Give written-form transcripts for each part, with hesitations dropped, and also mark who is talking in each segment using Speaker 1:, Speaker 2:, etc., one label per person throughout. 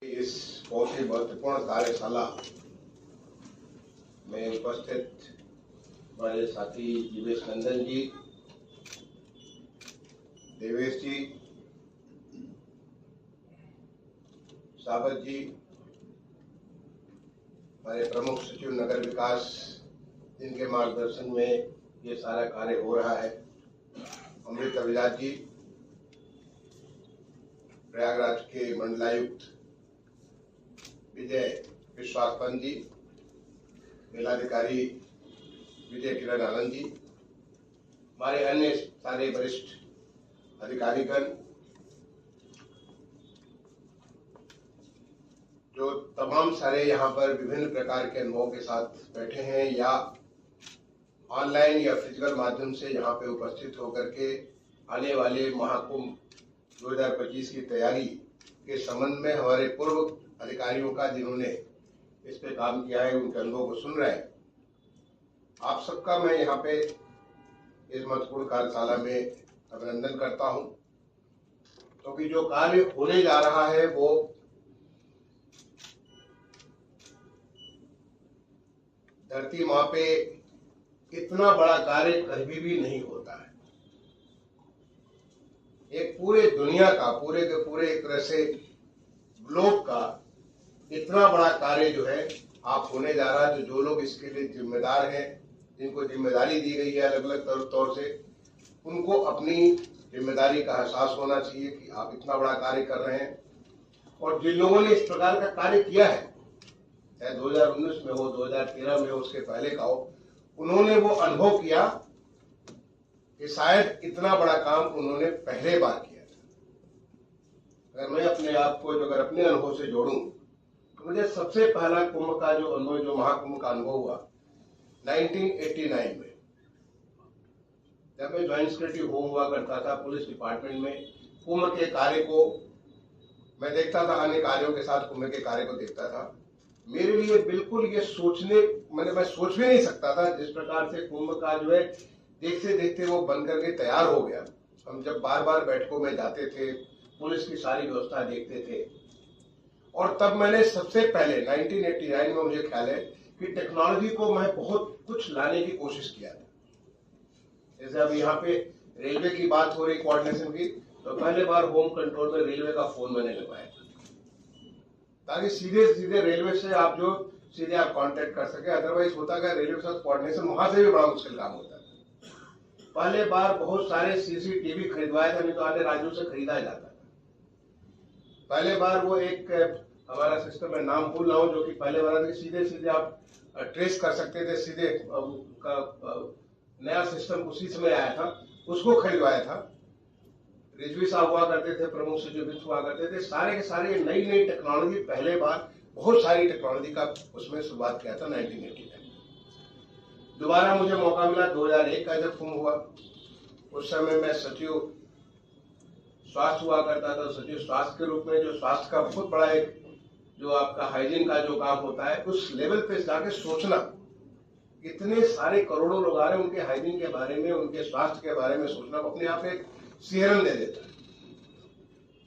Speaker 1: इस बहुत ही महत्वपूर्ण कार्यशाला में उपस्थित हमारे साथी जीवेश नंदन जी, देवेश जी, साबत जी, हमारे प्रमुख सचिव नगर विकास, जिनके मार्गदर्शन में ये सारा कार्य हो रहा है, अमृत अभिलाष जी, प्रयागराज के मंडलायुक्त विजय विश्वास पंत जी, मेलाधिकारी विजय किरण आनंद जी, हमारे अन्य सारे वरिष्ठ अधिकारीगण, जो तमाम सारे यहाँ पर विभिन्न प्रकार के अनुभवों के साथ बैठे हैं या ऑनलाइन या फिजिकल माध्यम से यहाँ पे उपस्थित होकर के आने वाले महाकुंभ 2025 की तैयारी के संबंध में हमारे पूर्व अधिकारियों का जिन्होंने इस पे काम किया है उनके अनुभव को सुन रहे हैं। आप सबका मैं यहाँ पे इस महत्वपूर्ण कार्यशाला में अभिनंदन करता हूँ, क्योंकि जो कार्य होने जा रहा है वो धरती माँ पे इतना बड़ा कार्य कभी भी नहीं होता है। एक पूरे दुनिया का, पूरे के पूरे एक तरह से ग्लोब का इतना बड़ा कार्य जो है आप होने जा रहा है। जो लोग इसके लिए जिम्मेदार हैं, जिनको जिम्मेदारी दी गई है अलग अलग तौर से, उनको अपनी जिम्मेदारी का एहसास होना चाहिए कि आप इतना बड़ा कार्य कर रहे हैं। और जिन लोगों ने इस प्रकार का कार्य किया है, चाहे 2019 में हो, 2013 में हो, उसके पहले का हो, उन्होंने वो अनुभव किया कि शायद इतना बड़ा काम उन्होंने पहले बार किया था। अगर मैं अपने आप को अगर अपने अनुभव से जोड़ूं तो मुझे सबसे पहला कुंभ का जो अनुभव, जो महाकुंभ का अनुभव हुआ 1989 में, जब मैं ज्वाइंट सेक्रेटरी होम हुआ करता था पुलिस डिपार्टमेंट में। कुंभ के कार्य को मैं देखता था, अन्य कार्यों के साथ कुंभ के कार्य को देखता था। मेरे लिए बिल्कुल ये मैं सोच भी नहीं सकता था जिस प्रकार से कुंभ का जो है देखते देखते वो बन करके तैयार हो गया। हम जब बार बार बैठकों में जाते थे, पुलिस की सारी व्यवस्था देखते थे, और तब मैंने सबसे पहले 1989 में मुझे ख्याल है कि टेक्नोलॉजी को मैं बहुत कुछ लाने की कोशिश किया था। जैसे अब यहाँ पे रेलवे की बात हो रही, कोऑर्डिनेशन की, तो पहले बार होम कंट्रोल में रेलवे का फोन मैंने लगवाया था, ताकि सीधे सीधे रेलवे से आप सीधे आप कांटेक्ट कर सके। अदरवाइज होता क्या, रेलवे के साथ कोऑर्डिनेशन वहां से भी बड़ा मुश्किल काम होता है। पहले बार बहुत सारे सीसीटीवी खरीदवाए थे, नहीं तो आधे राज्यों से खरीदा जाता था। पहले बार वो एक हमारा सिस्टम में नाम भूल रहा हूं, जो कि पहले बार सीधे सीधे आप ट्रेस कर सकते थे, सीधे नया सिस्टम उसी समय आया था, उसको खरीदवाया था। रिजवी साहब हुआ करते थे, प्रमुख सचिव हुआ करते थे, सारे के सारे नई नई टेक्नोलॉजी पहले बार बहुत सारी टेक्नोलॉजी का उसमें शुरुआत किया था 1989। दोबारा मुझे मौका मिला 2001 का जब कुंभ हुआ। उस समय मैं सचिव स्वास्थ्य हुआ करता था, सचिव स्वास्थ्य के रूप में, जो स्वास्थ्य का बहुत बड़ा एक जो आपका हाइजीन का जो काम होता है, उस लेवल पे जाके सोचना, इतने सारे करोड़ों लोग आ रहे हैं, उनके हाइजीन के बारे में, उनके स्वास्थ्य के बारे में सोचना अपने आप एक सिहरन दे देता है।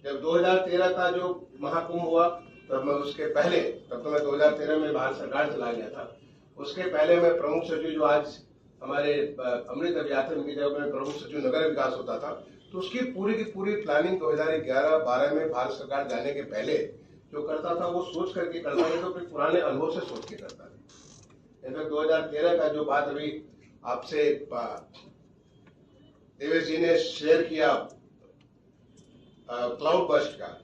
Speaker 1: जब 2013 का जो महाकुंभ हुआ, तब मैं उसके पहले, तब तो मैं 2013 में भारत सरकार चला गया था, उसके पहले मैं प्रमुख सचिव, जो आज हमारे अमृत अभिलाष की जगह में प्रमुख सचिव नगर विकास होता था, तो उसकी पूरी की पूरी प्लानिंग 2011-12 में भारत सरकार जाने के पहले जो करता था वो सोच करके करता था, तो फिर पुराने अनुभव से सोच के करता था। इनफैक्ट 2013 का जो बात अभी आपसे देवेश जी ने शेयर किया क्लाउड बस्ट का,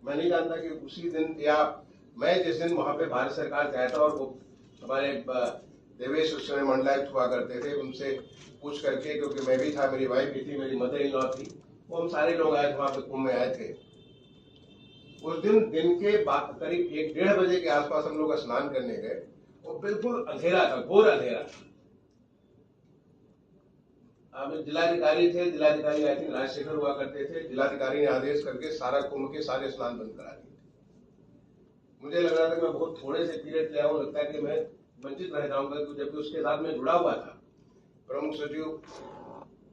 Speaker 1: मैं नहीं जानता कि उसी दिन या मैं जिस दिन वहां पे भारत सरकार गया था, और वो हमारे देवेश उस समय मंडलायुक्त हुआ करते थे, उनसे पूछ करके, क्योंकि मैं भी था, मेरी वाइफ भी थी, मेरी मदर इन लॉ थी, वो हम सारे लोग आए थे वहां पे, कुंभ में आए थे। उस दिन के करीब 1-1:30 बजे के आसपास हम लोग स्नान करने गए। वो बिल्कुल अंधेरा था, घोर अंधेरा था। जिलाधिकारी थे, जिलाधिकारी आई थिंक राजशेखर हुआ करते थे। जिलाधिकारी ने आदेश करके सारा कुंभ के सारे स्नान बंद करा दिए थे। मुझे लग रहा था कि मैं बहुत थोड़े से पीरियड ले आऊं, लगता है कि मैं वंचित रह जाऊंगा, जबकि उसके साथ में जुड़ा हुआ था प्रमुख सचिव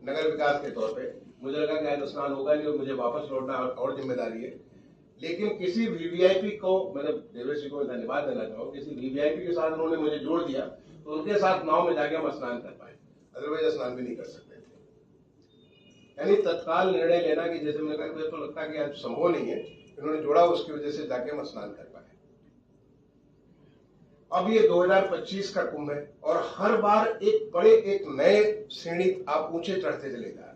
Speaker 1: नगर विकास के तौर पे। मुझे लगा कि आज स्नान होगा नहीं और मुझे वापस लौटना और जिम्मेदारी है। लेकिन किसी वीवीआईपी को, मतलब देवेश जी को मैं धन्यवाद देना चाहूँ, किसी वीवीआईपी के साथ उन्होंने मुझे जोड़ दिया तो उनके साथ नाव में जाके हम स्नान कर पाए, अदरवाइज स्नान भी नहीं कर सकते थे। यानी तत्काल निर्णय लेना कि जैसे मैंने कहा, मुझे तो लगता है कि आज संभव नहीं है, इन्होंने जोड़ा, उसकी वजह से जाके हम स्नान कर पाए। अब ये 2025 का कुंभ है और हर बार एक नए श्रेणी आप ऊंचे चढ़ते चले जा रहे हैं।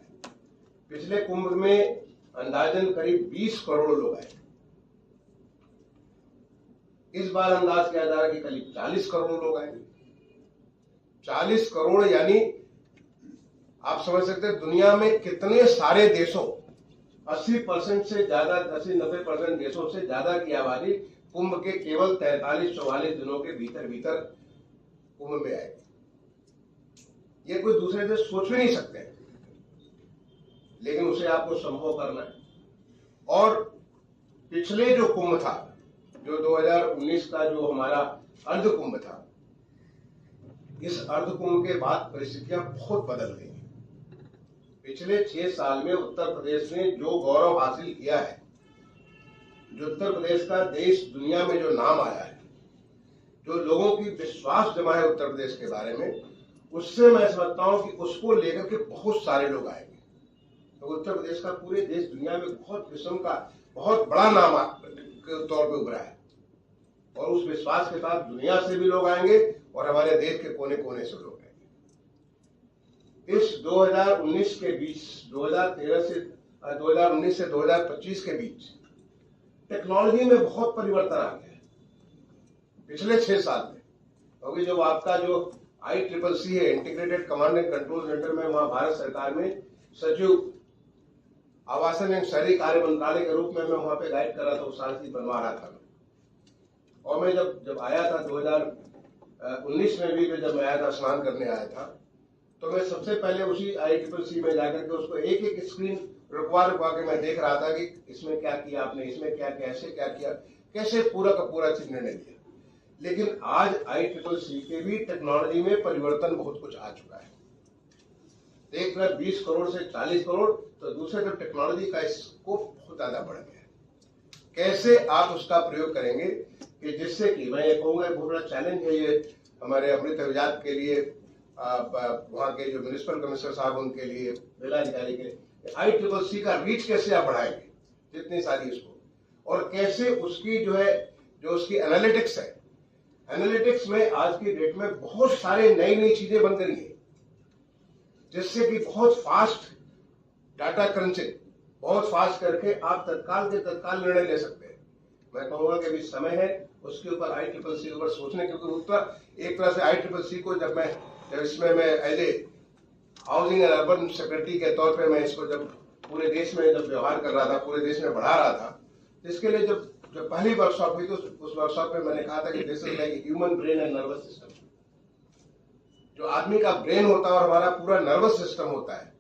Speaker 1: पिछले कुंभ में अंदाजन करीब 20 करोड़ लोग आए, इस बार अंदाज किया जा रहा है कि करीब 40 करोड़ लोग आएंगे। 40 करोड़ यानी आप समझ सकते हैं दुनिया में कितने सारे देशों, 80% से ज्यादा, 80-90% देशों से ज्यादा की आबादी कुंभ के केवल 43-44 दिनों के भीतर भीतर कुंभ में आएगी। ये कोई दूसरे देश सोच भी नहीं सकते, लेकिन उसे आपको संभव करना है। और पिछले जो कुंभ था, जो 2019 का जो हमारा अर्ध कुंभ था, इस अर्ध कुंभ के बाद परिस्थितियां बहुत बदल गई। पिछले 6 साल में उत्तर प्रदेश ने जो गौरव हासिल किया है, जो उत्तर प्रदेश का देश दुनिया में जो नाम आया है, जो लोगों की विश्वास जमा है उत्तर प्रदेश के बारे में, उससे मैं समझता हूं कि उसको लेकर के बहुत सारे लोग आएंगे। तो उत्तर प्रदेश का पूरे देश दुनिया में बहुत किस्म का बहुत बड़ा नाम के तौर पे उभरा है और उस विश्वास के साथ दुनिया से भी लोग आएंगे और हमारे देश के कोने कोने से लोग आएंगे। इस 2019 के बीच, 2019 से 2025 के बीच टेक्नोलॉजी में बहुत परिवर्तन आ गया है पिछले 6 साल में। क्योंकि जो आपका जो ICCC है, integrated command and control centre में, वहां भारत सरकार में सचिव आवासन एवं शहरी कार्य मंत्रालय के रूप में मैं वहां पे गाइड कर रहा था, उस साल से बनवा रहा था। और मैं जब आया था 2019 में भी, जब मैं आया था, स्नान करने आया था, तो मैं सबसे पहले उसी ICCC में जाकर के उसको एक एक स्क्रीन रुकवा के मैं देख रहा था कि इसमें क्या किया आपने, इसमें क्या किया, ऐसे क्या किया, कैसे पूरा का पूरा चीज निर्णय लिया। लेकिन आज ICCC के भी टेक्नोलॉजी में परिवर्तन बहुत कुछ आ चुका है। एक तरफ 20 करोड़ से 40 करोड़, तो दूसरे तरफ टेक्नोलॉजी का स्कोप बहुत ज्यादा बढ़ गया है। कैसे आप उसका प्रयोग करेंगे कि जिससे कि मैं ये कहूंगा बहुत बड़ा चैलेंज है ये हमारे अमृत अभिजात के लिए, वहां के जो म्युनिसिपल कमिश्नर साहब उनके लिए, जिलाधिकारी के लिए, ICCC का रीच कैसे आप बढ़ाएंगे जितनी सारी इसको, और कैसे उसकी जो है, जो उसकी एनालिटिक्स है, एनालिटिक्स में आज की डेट में बहुत सारे नई नई चीजें बन रही है, जिससे कि बहुत फास्ट डाटा क्रंचिंग, बहुत फास्ट करके आप तत्काल के तत्काल निर्णय ले सकते हैं। मैं कहूंगा कि अभी समय है उसके ऊपर ICCC के ऊपर सोचने, क्योंकि एक तरह से ICCC को जब इसमें मैं as a housing and urban secretary के तौर पे मैं इसको जब पूरे देश में जब व्यवहार कर रहा था, पूरे देश में बढ़ा रहा था, इसके लिए जब पहली वर्कशॉप हुई तो उस वर्कशॉप में मैंने कहा था कि this is like human brain and nervous system. जो आदमी का ब्रेन होता है और हमारा पूरा नर्वस सिस्टम होता है,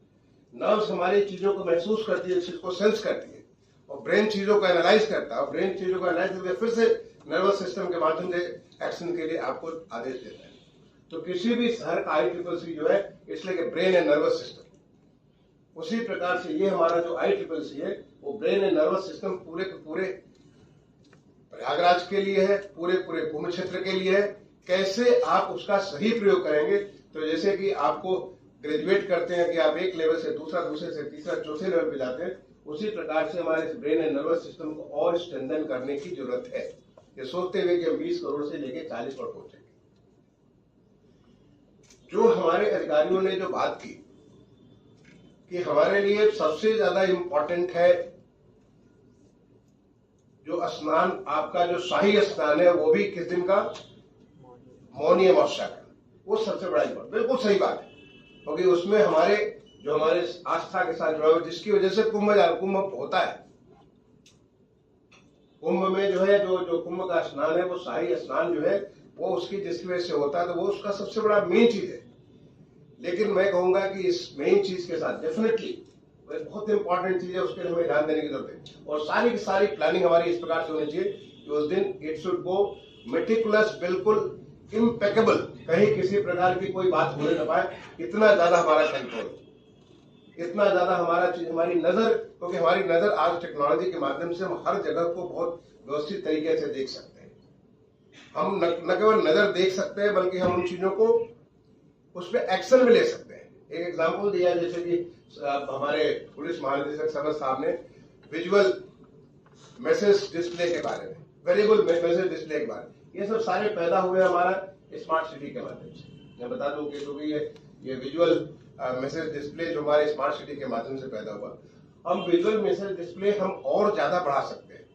Speaker 1: नर्व्स हमारी चीजों को महसूस करती है, चीज को सेंस करती है, और ब्रेन चीजों को एनालाइज करता है, और ब्रेन चीजों को एनालाइज करके फिर से नर्वस सिस्टम के माध्यम से एक्शन के लिए आपको आदेश देता है। तो किसी भी शहर का ICCC जो है, इसलिए ब्रेन एंड नर्वस सिस्टम, उसी प्रकार से ये हमारा जो ICCC है वो ब्रेन एंड नर्वस सिस्टम पूरे के पूरे प्रयागराज के लिए है, पूरे कुंभ क्षेत्र के लिए है। कैसे आप उसका सही प्रयोग करेंगे, तो जैसे कि आपको ग्रेजुएट करते हैं कि आप एक लेवल से दूसरा, दूसरे से तीसरा, चौथे लेवल पे जाते हैं, उसी प्रकार से हमारे ब्रेन एंड नर्वस सिस्टम को और स्ट्रेंथन करने की जरूरत है, ये सोचते हुए कि हम 20 करोड़ से लेकर 40 करोड़ पहुंचेंगे। जो हमारे अधिकारियों ने जो बात की कि हमारे लिए सबसे ज्यादा इंपॉर्टेंट है जो स्नान, आपका जो शाही स्नान है, वो भी किस दिन का, मौनी अमावस्या का, वो सबसे बड़ा इंपॉर्टेंट, बिल्कुल सही बात है। क्योंकि उसमें हमारे आस्था के साथ जुड़ा हुआ, जिसकी वजह से कुंभ होता है। कुंभ में जो है, जो कुंभ का स्नान है, वो शाही स्नान जो है, वो उसकी जिसकी वजह से होता है, तो वो उसका सबसे बड़ा मेन चीज है। लेकिन मैं कहूंगा कि इस मेन चीज के साथ डेफिनेटली बहुत इंपॉर्टेंट चीज है, उसके लिए हमें ध्यान देने की जरूरत है, और सारी की सारी प्लानिंग हमारी इस प्रकार से होनी चाहिए कि उस दिन इट शुड गो मेटिकुलस, बिल्कुल इम्पेकेबल, कहीं किसी प्रकार की कोई बात होने न पाए, इतना ज्यादा हमारा कंट्रोल। इतना ज्यादा हमारी नजर, क्योंकि हमारी नजर आज टेक्नोलॉजी के माध्यम से हम हर जगह को बहुत व्यवस्थित तरीके से देख सकते हैं। हम न केवल नजर देख सकते हैं बल्कि हम उन चीजों को उस पर एक्शन भी ले सकते हैं। एक एग्जांपल दिया, जैसे कि हमारे पुलिस महानिदेशक समर साहब ने विजुअल मैसेज डिस्प्ले के बारे में, वेरिएबल मैसेज डिस्प्ले के बारे में, ये सब सारे पैदा हुए हमारा स्मार्ट सिटी के माध्यम से। मैं बता दूं कि जो भी ये विजुअल मैसेज डिस्प्ले जो हमारे स्मार्ट सिटी के माध्यम से पैदा हुआ, हम विजुअल मैसेज डिस्प्ले हम और ज्यादा बढ़ा सकते हैं।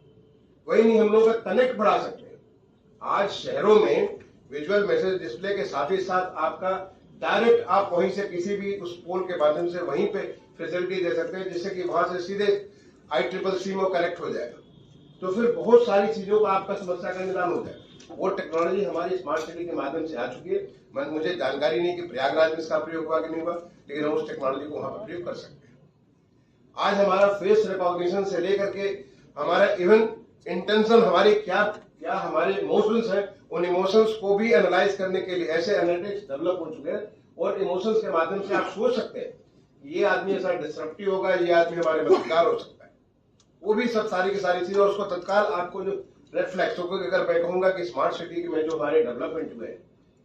Speaker 1: वही नहीं, हम लोग का कनेक्ट बढ़ा सकते हैं। आज शहरों में विजुअल मैसेज डिस्प्ले के साथ ही साथ आपका डायरेक्ट आप वहीं से किसी भी उस पोल के माध्यम से वहीं पे फैसिलिटी दे सकते हैं, जिससे कि वहां से सीधे ICCC में कनेक्ट हो जाएगा। तो फिर बहुत सारी चीजों का आपका समस्या का निदान हो जाएगा। वो टेक्नोलॉजी हमारी स्मार्ट सिटी के माध्यम से आ चुकी है। मुझे जानकारी नहीं कि प्रयागराज में इसका प्रयोग हुआ कि नहीं हुआ, लेकिन हम उस टेक्नोलॉजी को वहां पर प्रयोग कर सकते हैं। आज हमारा फेस रिकॉग्निशन से लेकर के हमारा इवन इंटेंशन, हमारी क्या हमारे इमोशंस हैं, उन इमोशंस को भी एनालाइज करने के लिए ऐसे एनालिटिक्स डेवलप हो चुके हैं, और इमोशंस के माध्यम से आप सोच सकते हैं ये आदमी ऐसा डिस्ट्रप्टिव होगा, ये आदमी हमारे मददगार हो सकता है। वो भी सब सारी की सारी चीजें, और उसको तत्काल आपको जो रिफ्लेक्स हो, अगर मैं कहूंगा कि स्मार्ट सिटी में जो हमारे डेवलपमेंट हुए,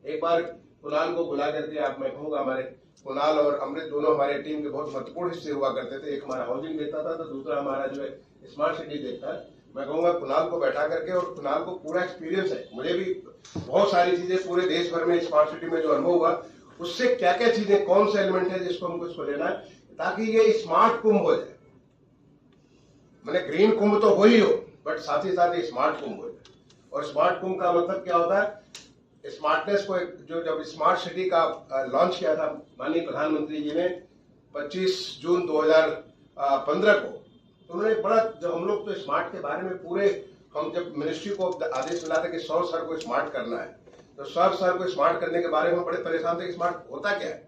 Speaker 1: एक बार कुणाल को बुला करके आप, मैं कहूंगा हमारे कुणाल और अमृत दोनों हमारे टीम के बहुत महत्वपूर्ण हिस्से हुआ करते थे। एक हमारा हाउसिंग देखता था, तो दूसरा हमारा जो है स्मार्ट सिटी देखता है। मैं कहूंगा कुणाल को बैठा करके, और कुणाल को पूरा एक्सपीरियंस है, मुझे भी बहुत सारी चीजें पूरे देश भर में स्मार्ट सिटी में जो अनुभव हुआ, उससे क्या क्या चीजें, कौन सा एलिमेंट है जिसको हमको इसको लेना है, ताकि ये स्मार्ट कुंभ हो जाए। मैंने ग्रीन कुंभ तो हो ही हो, बट साथ ही साथ ये स्मार्ट कुंभ हो जाए। और स्मार्ट कुंभ का मतलब क्या होता है, स्मार्टनेस को जो जब स्मार्ट सिटी का लॉन्च किया था माननीय प्रधानमंत्री जी ने 25 जून 2015 को, तो उन्होंने बड़ा, जब हम लोग तो स्मार्ट के बारे में पूरे, हम जब मिनिस्ट्री को आदेश मिला था कि 100 शहर को स्मार्ट करना है, तो 100 शहर को स्मार्ट करने के बारे में बड़े परेशान थे कि स्मार्ट होता क्या है।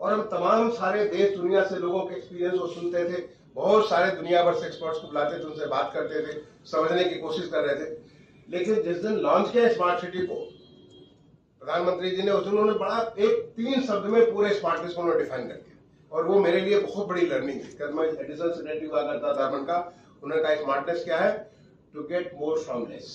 Speaker 1: और हम तमाम सारे देश दुनिया से लोगों के एक्सपीरियंस को सुनते थे, बहुत सारे दुनिया भर से एक्सपर्ट्स को बुलाते थे, उनसे बात करते थे, समझने की कोशिश कर रहे थे। लेकिन जिस दिन लॉन्च किया स्मार्ट सिटी को प्रधानमंत्री जी ने, उस दिन उन्होंने बड़ा एक 3 शब्द में पूरे स्मार्टनेस को उन्होंने डिफाइन कर दिया, और वो मेरे लिए बहुत बड़ी लर्निंग थी। मैं एडिशनल सेक्रेटरी हुआ करता था अर्बन का, उन्होंने कहा स्मार्टनेस क्या है, to get more from less.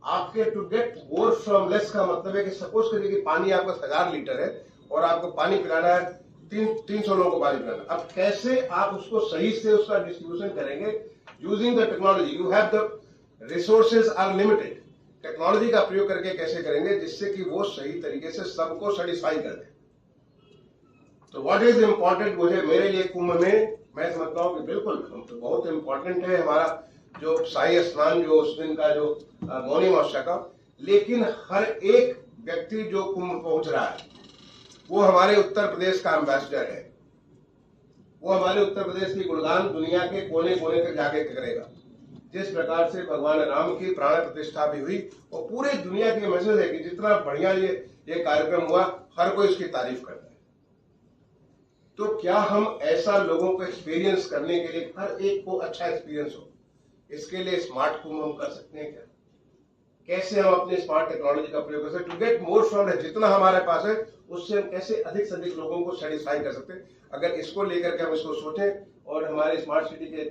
Speaker 1: आपके to get more from less का मतलब है कि सपोज करिए कि पानी आपका 1000 लीटर है और आपको पानी पिलाना है 300 लोगों को पानी पिलाना। अब कैसे आप उसको सही से उसका डिस्ट्रीब्यूशन करेंगे, using the technology, you have the resources are limited, technology का प्रयोग करके कैसे करेंगे जिससे कि वो सही तरीके से सबको सेटिस्फाई कर दे। तो व्हाट इज इम्पोर्टेंट, मुझे मेरे लिए कुंभ में मैं समझता हूं कि बिल्कुल बहुत इम्पोर्टेंट है हमारा जो शाही स्नान, जो उस दिन का जो मौनी महोत्सव का, लेकिन हर एक व्यक्ति जो कुंभ पहुंच रहा है वो हमारे उत्तर प्रदेश का एम्बेसडर है। वो हमारे उत्तर प्रदेश की गुणगान दुनिया के कोने कोने तक जाके करेगा। जिस प्रकार से भगवान राम की प्राण प्रतिष्ठा भी हुई, और पूरे दुनिया की मैसेज है कि जितना बढ़िया ये कार्यक्रम हुआ, हर कोई इसकी तारीफ करता है। तो क्या हम ऐसा लोगों को एक्सपीरियंस करने के लिए, हर एक को अच्छा एक्सपीरियंस हो, इसके लिए स्मार्ट कुंभ हम कर सकते हैं क्या? कैसे हम अपने स्मार्ट टेक्नोलॉजी का प्रयोग कर सकते हैं टू गेट मोर फ्रॉम, जितना हमारे पास है उससे हम कैसे अधिक से अधिक लोगों को सेटिस्फाई कर सकते हैं। अगर इसको लेकर के हम इसको सोचें और हमारे स्मार्ट सिटी के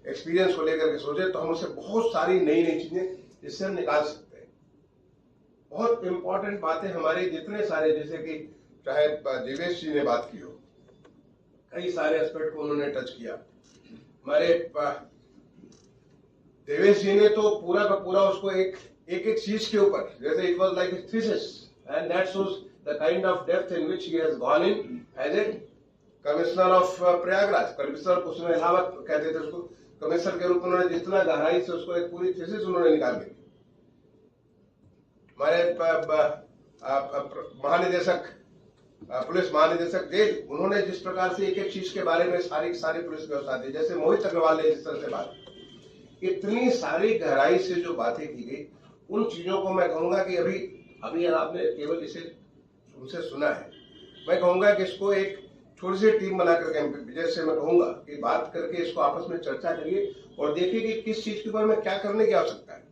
Speaker 1: एक्सपीरियंस को लेकर के सोचें, तो हम उससे बहुत सारी नई नई चीजें इससे हम निकाल सकते हैं। बहुत इंपॉर्टेंट बातें हमारे जितने सारे, जैसे कि चाहे देवेश जी ने बात की हो, कई सारे एस्पेक्ट को उन्होंने टच किया। हमारे देवेश जी ने तो पूरा का पूरा उसको एक चीज के ऊपर, जैसे it was like a thesis, and that shows the kind of depth in which he has gone in as a commissioner of Prayagraj, commissioner उसमें इलाहाबाद कहते थे उसको, कमिश्नर के रूप में उन्होंने जितना गहराई से उसको एक पूरी थीसिस उन्होंने निकाल दी। हमारे महानिदेशक, पुलिस महानिदेशक जेल, उन्होंने जिस प्रकार से एक एक चीज के बारे में सारी पुलिस व्यवस्था दी, जैसे मोहित अग्रवाल ने जिस तरह से बात, इतनी सारी गहराई से जो बातें की गई, उन चीजों को मैं कहूंगा कि अभी आपने केवल इसे उनसे सुना है, मैं कहूंगा कि इसको एक छोटी सी टीम बना करके विजय से मैं कहूंगा कि बात करके इसको आपस में चर्चा करिए और देखिए कि किस चीज के ऊपर में क्या करने की आवश्यकता है।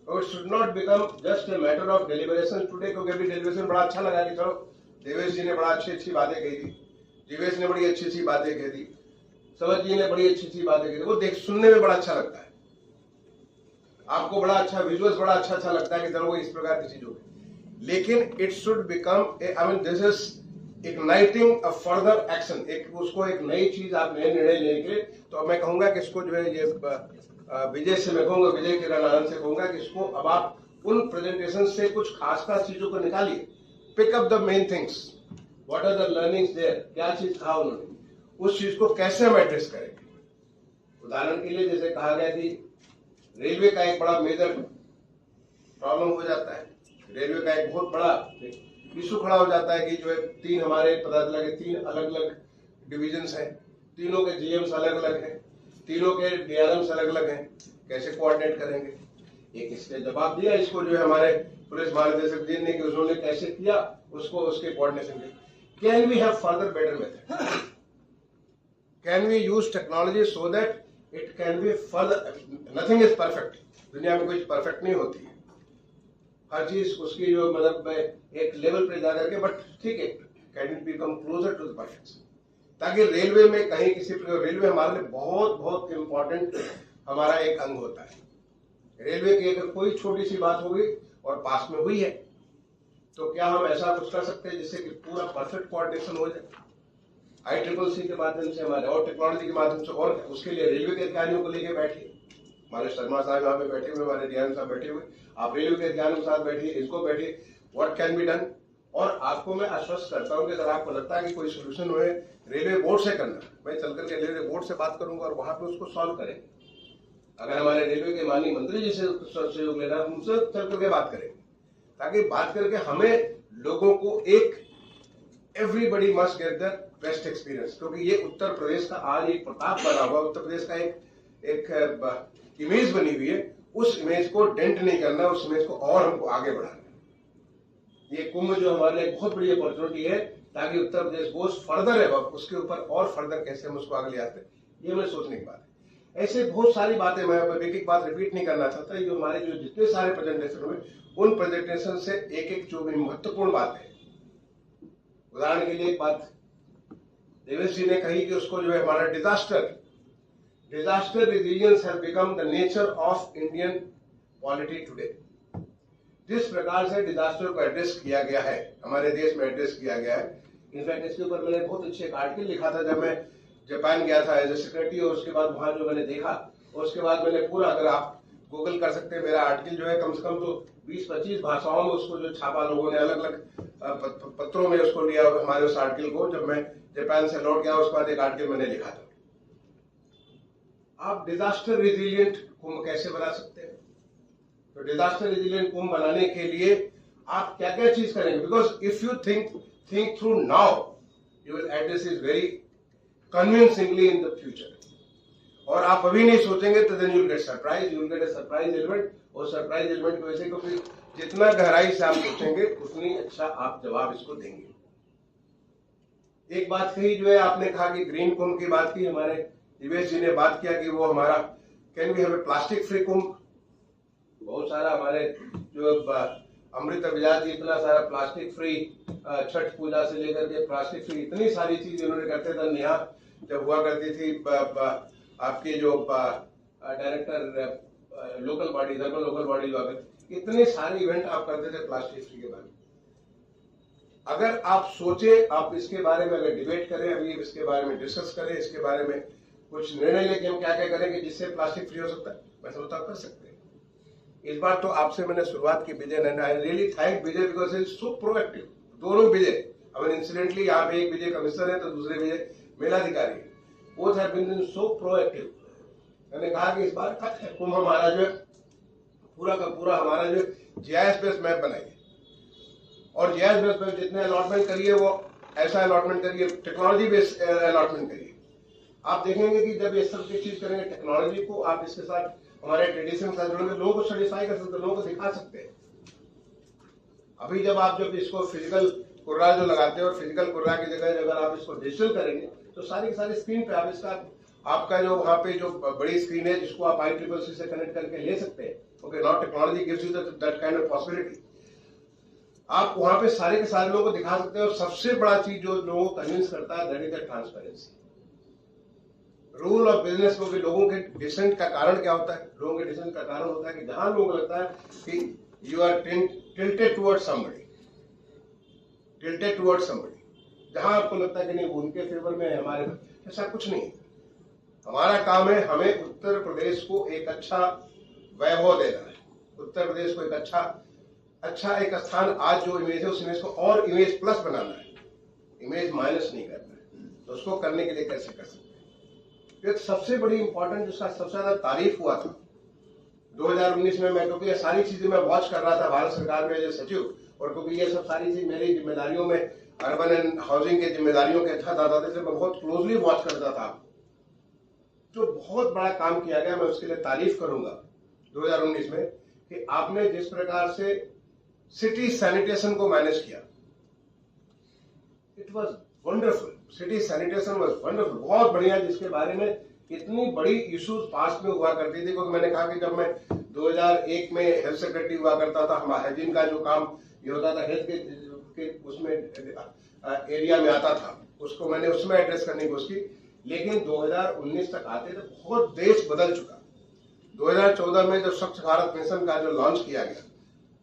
Speaker 1: और it should not become just a matter of deliberation today, क्योंकि अभी डेलिबरेशन बड़ा अच्छा लगा कि चलो देवेश जी ने बड़ा अच्छी बातें कही थी, जीवेश ने बड़ी अच्छी बातें कही थी, सवत जी ने बड़ी अच्छी बातें कही थी। वो सुनने में बड़ा अच्छा लगता है, आपको बड़ा अच्छा विजुअल्स बड़ा अच्छा लगता है कि चलो इस प्रकार की चीज होगी, लेकिन it should become this is igniting a further action. उसको एक नई चीज आप नए निर्णय लेंगे, तो मैं कहूंगा कि इसको जो है ये विजय से मैं कहूंगा, विजय किरण आनंद से कहूंगा कि इसको अब आप उन प्रेजेंटेशन से कुछ खास चीजों को निकालिए, pick up the main things, what are the learnings there, क्या चीज कहा उन्होंने, उस चीज को कैसे हम एड्रेस करेंगे। उदाहरण के लिए जैसे कहा गया कि रेलवे का एक बड़ा मेजर प्रॉब्लम हो जाता है, रेलवे का एक बहुत बड़ा इशू खड़ा हो जाता है कि जो है तीन हमारे पता चला कि तीन अलग अलग डिविजन्स हैं, तीनों के जीएम्स अलग अलग हैं, तीनों के डीआरएम्स अलग अलग हैं, कैसे कोऑर्डिनेट करेंगे। एक इसने जवाब दिया इसको जो है हमारे पुलिस महानिदेशक जी ने कि उन्होंने कैसे किया उसको, उसके कोऑर्डिनेशन में can we have further better method, can we use technology so that it can be further, nothing is perfect, दुनिया में कुछ परफेक्ट नहीं होती है, हर चीज उसकी जो मतलब एक लेवल पे जा करके, बट ठीक है, can it become closer to the perfection, ताकि रेलवे में कहीं किसी प्रकार, रेलवे हमारे लिए बहुत बहुत इंपॉर्टेंट हमारा एक अंग होता है। रेलवे की अगर कोई छोटी सी बात होगी और पास में हुई है, तो क्या हम ऐसा कुछ कर सकते हैं जिससे कि पूरा परफेक्ट कोऑर्डिनेशन हो जाए ICCC के माध्यम से हमारे और टेक्नोलॉजी के माध्यम से। और उसके लिए रेलवे के अधिकारियों को लेकर बैठिए, हमारे शर्मा साहब यहाँ पे बैठे हुए, हमारे डीआरएम साहब बैठे हुए, आप रेलवे के अधिकारियों के साथ बैठिए, इसको बैठिए, व्हाट कैन बी डन। और आपको मैं आश्वस्त करता हूँ कि अगर आपको लगता है कि कोई सोल्यूशन हुए रेलवे बोर्ड से करना, मैं चल करके रेलवे बोर्ड से बात करूंगा और वहां पे उसको सॉल्व करेंगे। अगर हमारे रेलवे के माननीय मंत्री जी से सहयोग लेना, उनसे चल करके बात करेंगे, ताकि बात करके हमें लोगों को एक everybody must get the best experience, क्योंकि ये उत्तर प्रदेश का आज एक प्रताप बना हुआ, उत्तर प्रदेश का एक इमेज बनी हुई है, उस इमेज को डेंट नहीं करना, उस इमेज को और हमको आगे बढ़ाना। ये कुंभ जो हमारे लिए बहुत बड़ी अपॉर्चुनिटी है, ताकि उत्तर प्रदेश गोज फर्दर है, उसके ऊपर और फर्दर कैसे हम उसको आगे ले आते हैं, ये मैं सोचने की बात है। ऐसे बहुत सारी बातें, मैं एक एक बात रिपीट नहीं करना चाहता, ये हमारे जो जितने सारे प्रेजेंटेशन हुए, उन प्रेजेंटेशन से एक एक जो भी महत्वपूर्ण बात है, उदाहरण के लिए एक बात देवेश जी ने कही कि उसको जो है हमारा disaster resilience has become the nature of Indian polity today. जिस प्रकार से डिजास्टर को एड्रेस किया गया है, हमारे देश में एड्रेस किया गया है, इनफैक्ट इसके ऊपर मैंने बहुत अच्छे एक आर्टिकल लिखा था जब मैं जापान गया था एज ए सेक्रेटरी, और उसके बाद वहां जो मैंने देखा, और उसके बाद मैंने पूरा, अगर आप गूगल कर सकते हैं, मेरा आर्टिकल जो है कम से कम तो 20-25 भाषाओं में उसको जो छापा, लोगों ने अलग अलग पत्रों में उसको लिया हमारे उस आर्टिकल को। जब मैं जापान से लौट गया उसके बाद एक आर्टिकल मैंने लिखा था, आप डिजास्टर रिजिलियंट कुंभ कैसे बना सकते हैं। तो डिजास्टर रिजिलियंट कुंभ बनाने के लिए आप क्या क्या चीज करेंगे, because if you think through now, you will address is very convincingly in the future. और आप अभी नहीं सोचेंगे तो then you will get surprise, you will get a surprise element, और सरप्राइज एलिमेंट की वजह से, क्योंकि जितना गहराई से आप सोचेंगे उतनी अच्छा आप जवाब इसको देंगे। एक बात कही जो है, आपने कहा कि ग्रीन कुंभ की बात की, हमारे दिवेश जी ने बात किया कि वो हमारा can we have a plastic free Kumbh. बहुत सारा हमारे जो अमृत विलास जी इतना सारा प्लास्टिक फ्री, छठ पूजा से लेकर के प्लास्टिक फ्री, इतनी सारी चीज उन्होंने करते थे। नेहा जब हुआ करती थी आपके जो director local body, local body हुआ करती, इतने सारे इवेंट आप करते थे प्लास्टिक फ्री के बारे में। अगर आप सोचे, आप इसके बारे में अगर डिबेट करें, अभी इसके बारे में डिस्कस करें, इसके बारे में कुछ निर्णय लेके हम क्या क्या करेंगे जिससे प्लास्टिक फ्री हो सकता है, मैं समझता हूं कर सकते हैं। इस बार तो आपसे मैंने शुरुआत की Vijay, and I really thank Vijay because is so proactive. दोनों विजय, अब इंसिडेंटली यहाँ पे एक विजय कमिश्नर है तो दूसरे विजय मेलाधिकारी है, both have been so proactive. मैंने कहा कि इस बार कुंभ हमारा जो है पूरा का पूरा हमारा जो जीआईएस बेस्ड मैप बनाइए, और जीआईएस बेस्ड मैप जितने अलॉटमेंट करिए वो ऐसा अलॉटमेंट करिए, टेक्नोलॉजी बेस्ड अलॉटमेंट करिए। आप देखेंगे कि जब ये सब चीज करेंगे, टेक्नोलॉजी को आप इसके साथ हमारे ट्रेडिशन के साथ जोड़ेंगे, लोगों को सेटिस्फाई कर सकते हैं, लोगों को दिखा सकते हैं। अभी जब इसको फिजिकल कुर्रा जो लगाते हैं, और फिजिकल कुर्रा की जगह अगर आप इसको डिजिटल करेंगे तो सारी की सारी स्क्रीन पे आप इसका, आपका जो वहां पे जो बड़ी स्क्रीन है जिसको आप ICCC से कनेक्ट करके ले सकते हैं। Okay, now technology gives you that kind of possibility. आप वहां पे सारे के सारे लोगों को दिखा सकते हैं। और सबसे बड़ा चीज जो लोगों को कन्विंस करता है that is the transparency. Rule of business को भी लोगों के डिसेंट का कारण क्या होता है? लोगों के डिसेंट का कारण होता है कि जहां लोगों को लगता है कि you are tilted towards somebody, जहां आपको लगता है कि नहीं वो उनके फेवर में है, हमारे, ऐसा कुछ नहीं है। हमारा काम है हमें उत्तर प्रदेश को एक अच्छा वैभव देना है, उत्तर प्रदेश को एक अच्छा एक स्थान, आज जो इमेज है उस इमेज को और इमेज प्लस बनाना है, इमेज माइनस नहीं करना है। तो उसको करने के लिए कैसे कर सकते हैं? एक सबसे बड़ी इंपॉर्टेंट जिसका सबसे ज्यादा तारीफ हुआ था 2019 में, मैं क्योंकि ये सारी चीजें मैं वॉच कर रहा था भारत सरकार में एज सचिव, और क्योंकि ये सब सारी चीज मेरी जिम्मेदारियों में अर्बन एंड हाउसिंग के जिम्मेदारियों के था दादा से मैं बहुत क्लोजली वॉच करता था। जो बहुत बड़ा काम किया गया, मैं उसके लिए तारीफ करूंगा 2019 में, कि आपने जिस प्रकार से सिटी सैनिटेशन को मैनेज किया, it was wonderful. City sanitation was wonderful, बहुत बढ़िया, जिसके बारे में इतनी बड़ी इश्यूज पास्ट में हुआ करती थी। क्योंकि मैंने कहा कि जब मैं 2001 में हेल्थ सेक्रेटरी हुआ करता था, हमारा हाइजीन का जो काम ये होता था हेल्थ के उसमें एरिया में आता था, उसको मैंने उसमें एड्रेस करने की कोशिश की। लेकिन 2019 तक आते थे बहुत देश बदल चुका। 2014 में जो स्वच्छ भारत मिशन का जो लॉन्च किया गया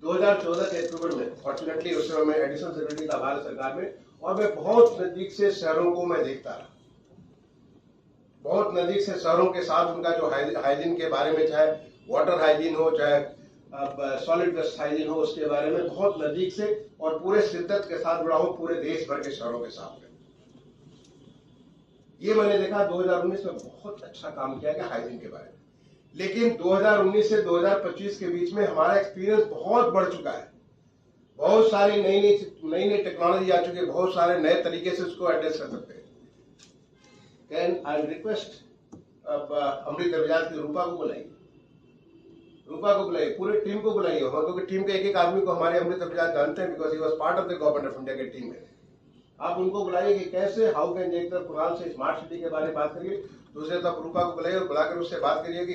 Speaker 1: 2014 के अक्टूबर में, फॉर्चुनेटली उस समय मैं एडिशनल सेक्रेटरी था भारत सरकार में, और मैं बहुत नजदीक से शहरों को मैं देखता रहा, बहुत नजदीक से शहरों के साथ उनका जो हाइजीन के बारे में, चाहे वाटर हाइजीन हो, चाहे सॉलिड वेस्ट हाइजीन हो, उसके बारे में बहुत नजदीक से और पूरे शिद्दत के साथ जुड़ा हूं पूरे देश भर के शहरों के साथ में। ये मैंने देखा 2019 में बहुत अच्छा काम किया गया हाइजीन के बारे में। लेकिन 2019 से 2025 के बीच में हमारा एक्सपीरियंस बहुत बढ़ चुका है, बहुत सारी नई टेक्नोलॉजी आ चुकी है, बहुत सारे नए तरीके से उसको एड्रेस कर सकते हैं। कैन आई रिक्वेस्ट अमृत अभियान की रूपा को बुलाइए, पूरे टीम को बुलाइए, क्योंकि टीम के एक आदमी को हमारे अमृत अभियान जानते हैं, because he was part of the government of India के टीम में। आप उनको बुलाइए कि कैसे हाउ कैन, एक तरफ कुणाल से स्मार्ट सिटी के बारे में बात करिए, दूसरे तरफ रूपा को बुलाइए और बुलाकर उससे बात करिए कि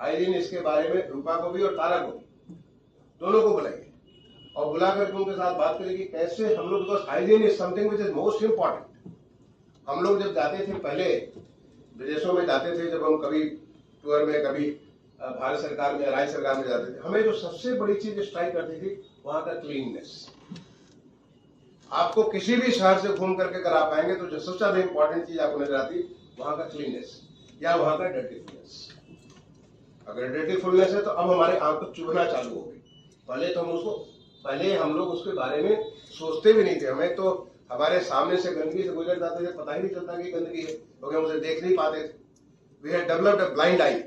Speaker 1: हाइजीन इसके बारे में, रूपा को भी और तारा को भी, दोनों को बुलाइए और बुलाकर उनके साथ बात करिए कि कैसे हम लोग, because hygiene is something which is most important. हम लोग जब जाते थे पहले विदेशों में जाते थे, जब हम कभी टूर में, कभी भारत सरकार में, राज्य सरकार में जाते थे, हमें जो सबसे बड़ी चीज स्ट्राइक करती थी वहां का क्लीननेस। आपको किसी भी शहर से घूम करके कर आप पाएंगे तो जो सबसे ज्यादा इंपॉर्टेंट चीज आपको नजर आती वहां का क्लीननेस या वहां का डर्टीफुलनेस। अगर डर्टीफुलनेस है तो अब हमारे आंख को चुभना चालू हो गई। पहले हम लोग उसके बारे में सोचते भी नहीं थे, हमें तो हमारे सामने से गंदगी से गुजर जाते थे, पता ही नहीं चलता कि गंदगी है, क्योंकि हम उसे देख नहीं पाते थे। We had developed a blind eye.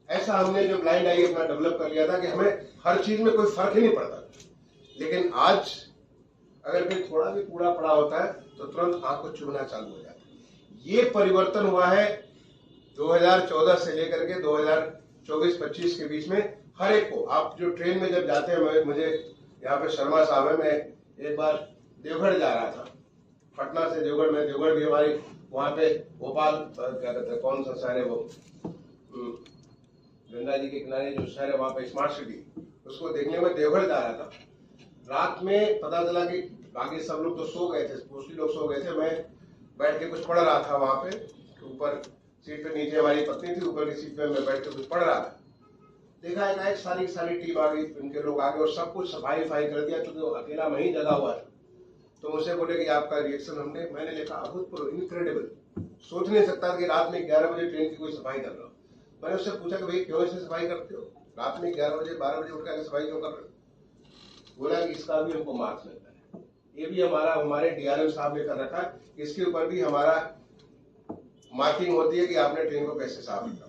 Speaker 1: ऐसा हमने जो ब्लाइंड आई अपना डेवलप कर लिया था कि हमें हर चीज में कोई फर्क ही नहीं पड़ता। लेकिन आज अगर कहीं थोड़ा भी कूड़ा पड़ा होता है तो तुरंत आंख को चुभना चालू हो जाता है। ये परिवर्तन हुआ है 2014 से लेकर के 2024-25 के बीच में। हर एक को, आप जो ट्रेन में जब जाते हैं, मुझे यहाँ पे शर्मा साहब है, मैं एक बार देवगढ़ जा रहा था, पटना से देवगढ़ में, देवगढ़ भी हमारी वहां पे भोपाल क्या कहते हैं, कौन सा शहर है वो, गंगा जी के किनारे जो शहर है वहां पे स्मार्ट सिटी, उसको देखने में देवगढ़ जा रहा था। रात में पता चला कि बाकी सब लोग तो सो गए थे, मोस्टली लोग सो गए थे, मैं बैठ के कुछ पढ़ रहा था वहां पे ऊपर सीट पे, नीचे हमारी पत्नी थी, ऊपर की सीट पे मैं बैठ के कुछ पढ़ रहा था। देखा एक सारी टीम आ गई, उनके लोग आ गए और सब कुछ सफाई कर दिया, क्योंकि अकेला मैं ही जगा हुआ था। तो मुझसे बोले कि आपका रिएक्शन मैंने लिखा अभूतपूर्व, इनक्रेडिबल, सोच नहीं सकता कि रात में 11 बजे ट्रेन की कोई सफाई कर रहा हो। मैंने उससे पूछा कि भाई क्यों ऐसे सफाई करते हो, रात में 11 बजे 12 बजे उठकर सफाई क्यों कर रहे हो? बोला कि इसका भी हमको मार्क्स मिलता है, ये भी हमारे डीआरएम साहब ने कर रखा है, इसके ऊपर भी हमारा मार्किंग होती है कि आपने ट्रेन को कैसे साफ रखा।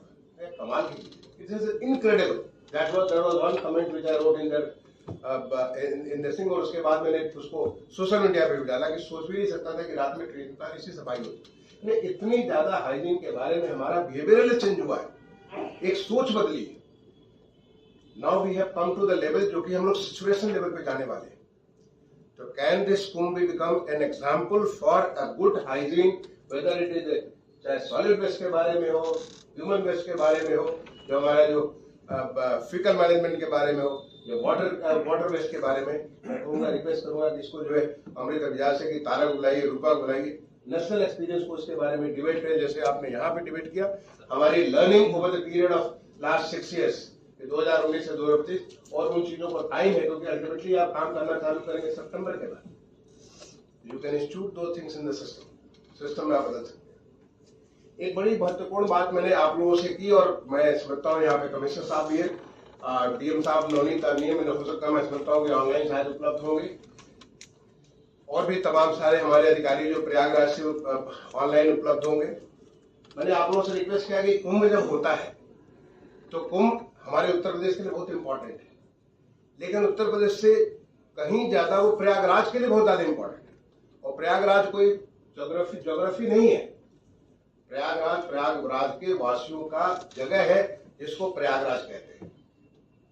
Speaker 1: कमाल की, it is incredible. That was one comment which I wrote in the thing, और उसके बाद मैंने उसको सोशल मीडिया पे भी डाला कि सोच भी नहीं सकता था कि रात में ट्रेन का इसी सफाई होती है। इतनी ज्यादा हाइजीन के बारे में हमारा बिहेवियरल चेंज हुआ है, एक सोच बदली है। Now we have come to the level जो कि हम लोग सिचुएशन लेवल पे जाने वाले हैं। तो can this Kumbh become an example for a good hygiene, whether it is चाहे सॉलिड वेस्ट के बारे में हो, ह्यूमन वेस्ट के बारे में हो, जो हमारा जो फिकल मैनेजमेंट के बारे में हो या वाटर वेस्ट के बारे में, मैं कहूँगा, रिक्वेस्ट करूंगा कि इसको जो है अमृत अभियान से कि तारा बुलाइए, रूपा बुलाइए, नेशनल एक्सपीरियंस को इसके बारे में डिबेट करें, जैसे आपने यहाँ पे डिबेट किया। हमारी learning over the period of last 6 years 2019 से 2025 और उन चीजों को टाइम है, क्योंकि अल्टीमेटली आप काम करना चालू करेंगे सितंबर के बाद। यू कैन इंस्टीट्यूट दो थिंग्स इन द सिस्टम में आप बदल सकते हैं। एक बड़ी महत्वपूर्ण बात मैंने आप लोगों से की और मैं समझता हूँ यहाँ पे कमिश्नर साहब भी है, डीएम साहब नवनीत नियम में हो सकता है, मैं समझता हूँ कि ऑनलाइन शायद उपलब्ध होंगे, और भी तमाम सारे हमारे अधिकारी जो प्रयागराज से ऑनलाइन उपलब्ध होंगे। मैंने आप लोगों से रिक्वेस्ट किया कि कुंभ जब होता है तो कुंभ हमारे उत्तर प्रदेश के लिए बहुत इंपॉर्टेंट है, लेकिन उत्तर प्रदेश से कहीं ज्यादा वो प्रयागराज के लिए बहुत ज्यादा इंपॉर्टेंट है। और प्रयागराज कोई ज्योग्राफी नहीं है, प्रयागराज के वासियों का जगह है जिसको प्रयागराज कहते हैं।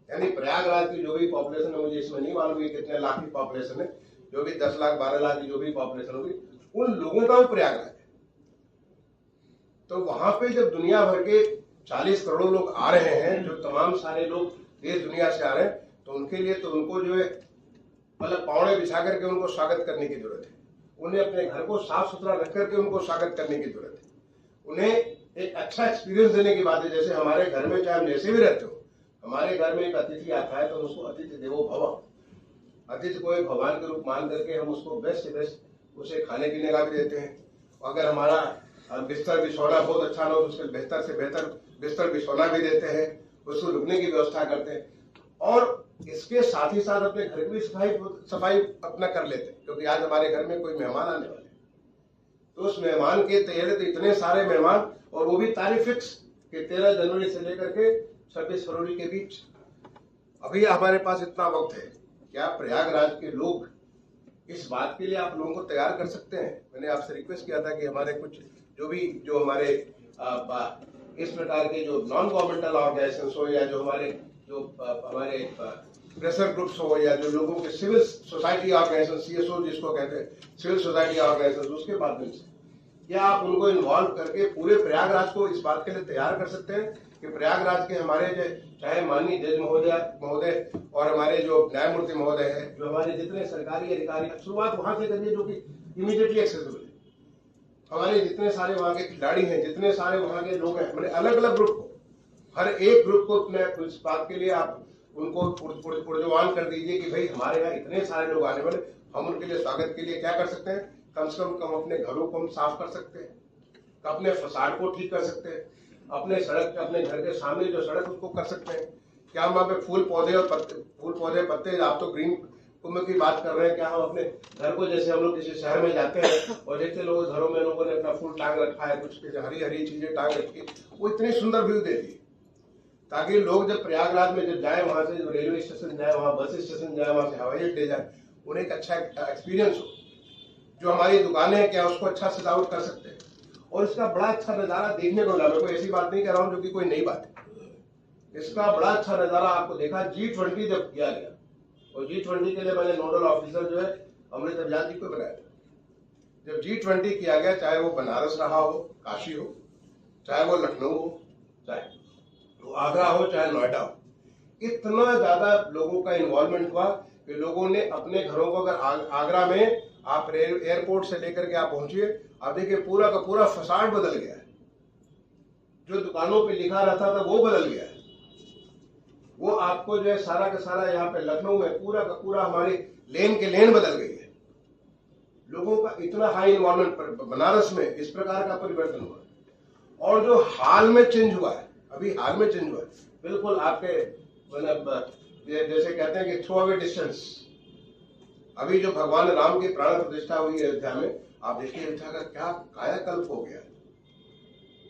Speaker 1: यानी प्रयागराज की जो भी पॉपुलेशन है, मुझे इसमें नहीं मालूम है कितने लाख की पॉपुलेशन है, जो भी 10 लाख 12 लाख की जो भी पॉपुलेशन होगी, उन लोगों का वो प्रयागराज है। तो वहां पे जब दुनिया भर के 40 करोड़ लोग आ रहे हैं, जो तमाम सारे लोग देश दुनिया से आ रहे हैं, तो उनके लिए तो उनको जो है मतलब पावड़े बिछा करके उनको स्वागत करने की जरूरत है। उन्हें अपने घर को साफ सुथरा रख करके उनको स्वागत करने की जरूरत है। उन्हें एक अच्छा एक्सपीरियंस देने की बात है। जैसे हमारे घर में, चाहे हम जैसे भी रहते हो, हमारे घर में एक अतिथि आता है तो उसको अतिथि देवो भव, अतिथि को एक भगवान के रूप मान करके हम उसको बेस्ट से बेस्ट उसे खाने पीने का भी देते हैं। अगर हमारा बिस्तर बिछौना बहुत अच्छा ना हो तो उसके बेहतर से बेहतर बिस्तर बिछौना भी देते हैं, उसको रुकने की व्यवस्था करते हैं, और इसके साथ ही साथ अपने घर की भी सफाई अपना कर लेते हैं। क्योंकि आज हमारे घर में कोई मेहमान आने वाले, तो उस मेहमान के तैयारी, तो इतने सारे मेहमान, और वो भी तारीख फिक्स कि 13 जनवरी से लेकर के 26 फरवरी के बीच। अभी हमारे पास इतना वक्त है, क्या प्रयागराज के लोग इस बात के लिए आप लोगों को तैयार कर सकते हैं? मैंने आपसे रिक्वेस्ट किया था कि हमारे कुछ जो हमारे इस प्रकार के जो नॉन गवर्नमेंटल ऑर्गेनाइजेशन हो, या जो हमारे प्रेशर ग्रुप्स हो, या जो लोगों के सिविल सोसाइटी ऑर्गेनाइजेशन, सीएसओ जिसको कहते हैं, सिविल सोसाइटी ऑर्गेनाइजेशन, उसके माध्यम से क्या आप उनको इन्वॉल्व करके पूरे प्रयागराज को इस बात के लिए तैयार कर सकते हैं कि प्रयागराज के हमारे जो चाहे माननीय जज महोदय और हमारे जो न्यायमूर्ति महोदय है, जो हमारे जितने सरकारी अधिकारी, शुरुआत वहां से करिए जो कि इमीडिएटली एक्सेसिबल है, हमारे जितने सारे वहां के खिलाड़ी हैं, जितने सारे वहां के लोग हैं, मैंने अलग अलग ग्रुप को, हर एक ग्रुप को अपने इस बात के लिए आप उनको पुरजवान कर दीजिए कि भाई हमारे यहाँ इतने सारे लोग आने वाले, हम उनके लिए स्वागत के लिए क्या कर सकते हैं? कम से कम अपने घरों को हम साफ कर सकते हैं, अपने फसाड को ठीक कर सकते हैं, अपने सड़क, अपने घर के सामने जो सड़क उसको कर सकते हैं। क्या हम वहाँ पे फूल पौधे पत्ते, आप तो ग्रीन कुंभ की बात कर रहे हैं, क्या हम अपने घर को, जैसे हम लोग किसी शहर में जाते हैं और देखते लोग घरों में लोगों ने अपना फूल टांग रखा है, कुछ हरी हरी चीजें टांग रखी, वो इतनी सुंदर व्यू देती है, ताकि लोग जब प्रयागराज में जब जाए, वहां से रेलवे स्टेशन जाए, वहां बस स्टेशन जाए, वहां से हवाई अड्डे जाए, उन्हें एक अच्छा एक्सपीरियंस हो। जो हमारी दुकानें हैं, क्या उसको अच्छा सजावट कर सकते हैं, और इसका बड़ा अच्छा नजारा देखने को मिला। मैं कोई ऐसी बात नहीं कर रहा हूं जो कि कोई नई बात है, इसका बड़ा अच्छा नजारा आपको देखा G20 जब किया गया, और G20 के लिए मैंने नोडल ऑफिसर जो है अमृत अभियान जी को बनाया था। जब G20 किया गया, चाहे वो बनारस रहा हो, काशी हो, चाहे वो लखनऊ हो, चाहे वो आगरा हो, चाहे नोएडा हो, इतना ज्यादा लोगों का इन्वॉल्वमेंट हुआ कि लोगों ने अपने घरों को, अगर आगरा में आप एयरपोर्ट से लेकर के आप पहुंचिए, आप देखिए पूरा का पूरा फसाड बदल गया है, जो दुकानों पे लिखा रहता था वो बदल गया है, वो आपको जो है सारा का सारा, यहाँ पे लखनऊ में पूरा का पूरा हमारी लेन के लेन बदल गई है। लोगों का इतना हाई इन्वॉल्वमेंट, बनारस में इस प्रकार का परिवर्तन हुआ। और जो हाल में चेंज हुआ है, अभी हाल में चेंज हुआ है, बिल्कुल आपके मतलब जैसे कहते हैं कि थ्रो अवे डिस्टेंस, अभी जो भगवान राम की प्राण प्रतिष्ठा हुई है अयोध्या में, आप देखिए अयोध्या का क्या कायाकल्प हो गया।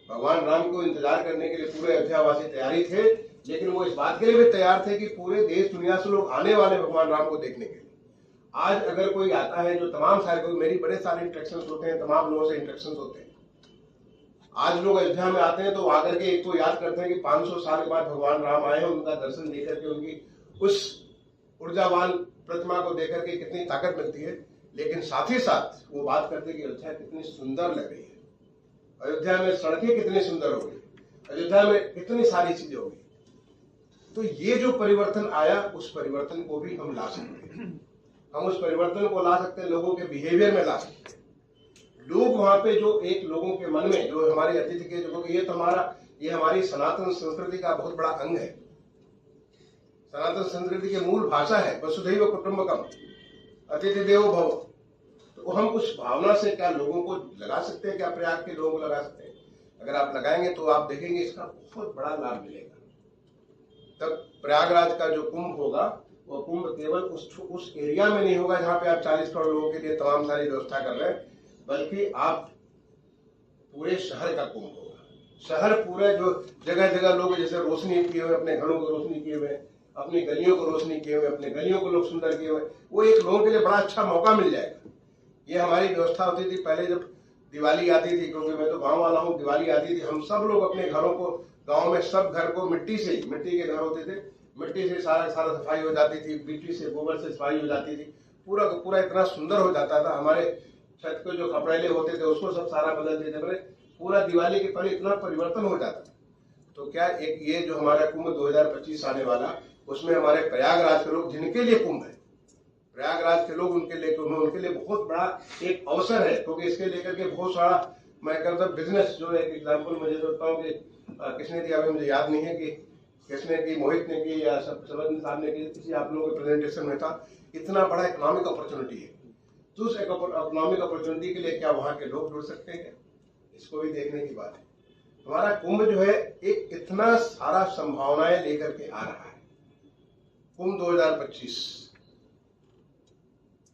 Speaker 1: भगवान राम को इंतजार करने के लिए पूरे अयोध्यावासी तैयारी थे, लेकिन वो इस बात के लिए भी तैयार थे कि पूरे देश दुनिया से लोग आने वाले भगवान राम को देखने के लिए। आज अगर कोई आता है, जो तमाम सारे, मेरी बड़े सारे इंटरेक्शन होते हैं, तमाम लोगों से इंटरेक्शन होते हैं, आज लोग अयोध्या में आते हैं तो आकर के एक तो याद करते हैं कि 500 साल के बाद भगवान राम आए हैं, उनका दर्शन देकर के उनकी उस ऊर्जावान प्रतिमा को देकर के कितनी ताकत मिलती है। लेकिन साथ ही साथ वो बात करते हैं कि अयोध्या कितनी सुंदर लग रही है, अयोध्या में सड़कें कितनी सुंदर हो गई, अयोध्या में कितनी सारी चीजें हो गई। तो ये जो परिवर्तन आया, उस परिवर्तन को भी हम ला सकते हैं। हम उस परिवर्तन को ला सकते हैं, लोगों के बिहेवियर में ला सकते हैं। लोग वहां पे जो एक लोगों के मन में जो हमारे अतिथि के जो ये हमारी सनातन संस्कृति का बहुत बड़ा अंग है। सनातन संस्कृति की मूल भाषा है वसुधैव कुटुंबकम, अतिथि देवो भव। तो हम उस भावना से क्या लोगों को लगा सकते हैं, क्या प्रयाग के लोगों को लगा सकते हैं? अगर आप लगाएंगे तो आप देखेंगे इसका बहुत बड़ा लाभ मिलेगा। तब प्रयागराज का जो कुंभ होगा, वो कुंभ केवल उस एरिया में नहीं होगा जहां पे आप 40 करोड़ लोगों के लिए तमाम सारी व्यवस्था कर रहे हैं, बल्कि आप पूरे शहर का कुंभ होगा। शहर पूरे जो जगह जगह लोग जैसे रोशनी किए हुए, अपने घरों को रोशनी किए हुए, अपनी गलियों को रोशनी किए हुए, अपने गलियों को लोग सुंदर किए हुए, वो एक लोगों के लिए बड़ा अच्छा मौका मिल जाएगा। ये हमारी व्यवस्था होती थी पहले, जब दिवाली आती थी, क्योंकि मैं तो गांव वाला हूँ, दिवाली आती थी, हम सब लोग अपने घरों को, गांव में सब घर को मिट्टी के घर होते थे, मिट्टी से सारा सफाई हो जाती थी, मिट्टी से गोबर से सफाई हो जाती थी, पूरा का पूरा इतना सुंदर हो जाता था। हमारे छत के जो खपड़ेले होते थे उसको सब सारा बदलते थे, पूरा दिवाली के पहले इतना परिवर्तन हो जाता था। तो क्या एक ये जो हमारा कुंभ 2025 आने वाला, उसमें हमारे प्रयागराज के लोग, जिनके लिए कुंभ है, प्रयागराज के लोग, उनके लिए बहुत बड़ा एक अवसर है, क्योंकि इसके लेकर के बहुत सारा, मैं कहता हूँ बिजनेस, जो एक एग्जाम्पल मुझे सोचता हूँ कि किसने दिया, अभी मुझे याद नहीं है कि किसने की, मोहित ने की या सबन साहब ने की, किसी आप लोगों के प्रेजेंटेशन में था। इतना बड़ा इकोनॉमिक अपॉर्चुनिटी है, तो उस इकोनॉमिक अपॉर्चुनिटी के लिए क्या वहां के लोग जुड़ सकते हैं? इसको भी देखने की बात है। हमारा कुंभ जो है एक इतना सारा संभावनाएं लेकर के आ रहा है, कुंभ 2025,